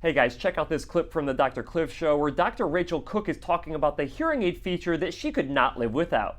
Hey guys, check out this clip from the Dr. Cliff Show where Dr. Rachel Cook is talking about the hearing aid feature that she could not live without.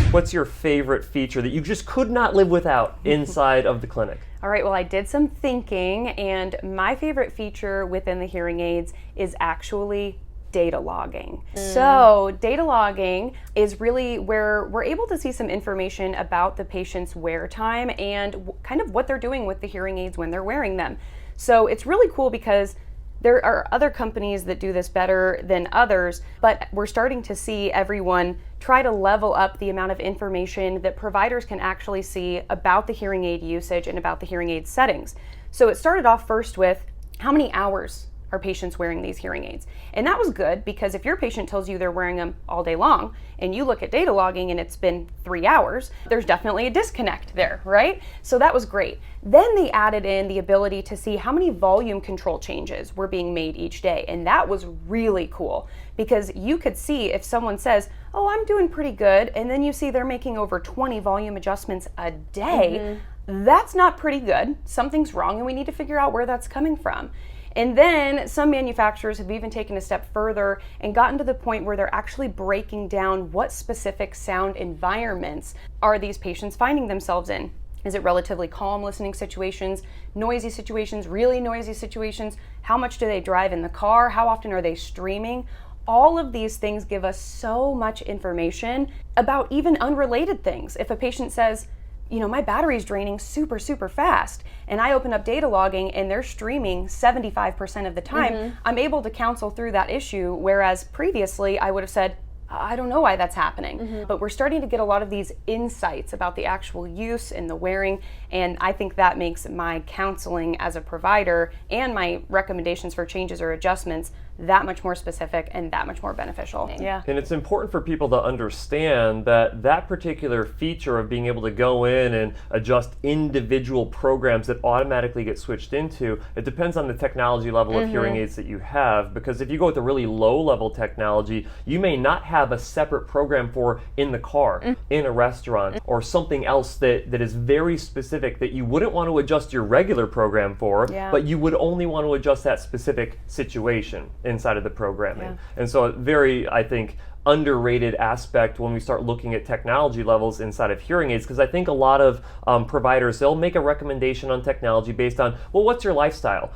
What's your favorite feature that you just could not live without inside of the clinic? All right, well, I did some thinking, and my favorite feature within the hearing aids is actually data logging. So data logging is really where we're able to see some information about the patient's wear time and kind of what they're doing with the hearing aids when they're wearing them. So it's really cool because there are other companies that do this better than others, but we're starting to see everyone try to level up the amount of information that providers can actually see about the hearing aid usage and about the hearing aid settings. So it started off first with how many hours are patients wearing these hearing aids? And that was good because if your patient tells you they're wearing them all day long and you look at data logging and it's been 3 hours, there's definitely a disconnect there, right? So that was great. Then they added in the ability to see how many volume control changes were being made each day. And that was really cool because you could see if someone says, oh, I'm doing pretty good, and then you see they're making over 20 volume adjustments a day, that's not pretty good. Something's wrong and we need to figure out where that's coming from. And then some manufacturers have even taken a step further and gotten to the point where they're actually breaking down what specific sound environments are these patients finding themselves in. Is it relatively calm listening situations, noisy situations, really noisy situations? How much do they drive in the car? How often are they streaming? All of these things give us so much information about even unrelated things. If a patient says, you know, my battery's draining super fast, and I open up data logging and they're streaming 75% of the time, I'm able to counsel through that issue, whereas previously I would have said, I don't know why that's happening. But we're starting to get a lot of these insights about the actual use and the wearing, and I think that makes my counseling as a provider and my recommendations for changes or adjustments that much more specific and that much more beneficial. Yeah. And it's important for people to understand that that particular feature of being able to go in and adjust individual programs that automatically get switched into, it depends on the technology level of hearing aids that you have, because if you go with a really low level technology, you may not have a separate program for in the car, in a restaurant, or something else that is very specific that you wouldn't want to adjust your regular program for, but you would only want to adjust that specific situation inside of the programming. And so a very, I think, underrated aspect when we start looking at technology levels inside of hearing aids, because I think a lot of providers, they'll make a recommendation on technology based on, well, what's your lifestyle?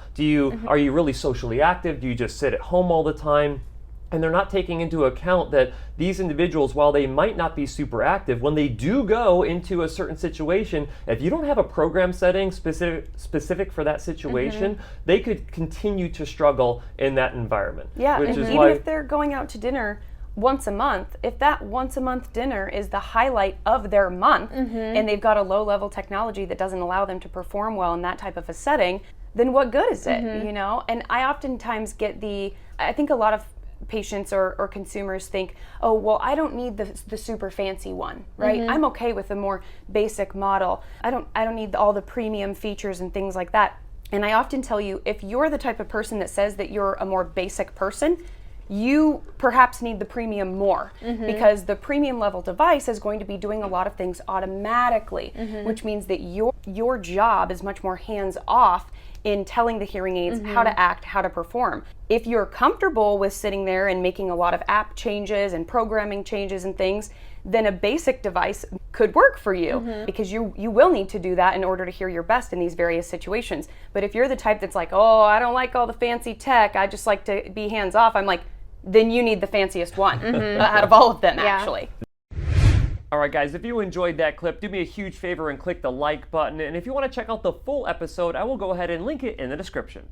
Are you really socially active? Do you just sit at home all the time? And they're not taking into account that these individuals, while they might not be super active, when they do go into a certain situation, if you don't have a program setting specific for that situation, they could continue to struggle in that environment. Yeah, and even if they're going out to dinner once a month, if that once a month dinner is the highlight of their month, and they've got a low level technology that doesn't allow them to perform well in that type of a setting, then what good is it, you know? And I oftentimes get I think a lot of patients or consumers think, oh, well, I don't need the super fancy one, right? I'm okay with the more basic model. I don't need all the premium features and things like that. And I often tell you, if you're the type of person that says that you're a more basic person, you perhaps need the premium more, because the premium level device is going to be doing a lot of things automatically, which means that your job is much more hands-off in telling the hearing aids how to act, how to perform. If you're comfortable with sitting there and making a lot of app changes and programming changes and things, then a basic device could work for you, because you will need to do that in order to hear your best in these various situations. But if you're the type that's like, oh, I don't like all the fancy tech, I just like to be hands-off, I'm like, then you need the fanciest one out of all of them, actually. All right, guys, if you enjoyed that clip, do me a huge favor and click the like button. And if you want to check out the full episode, I will go ahead and link it in the description.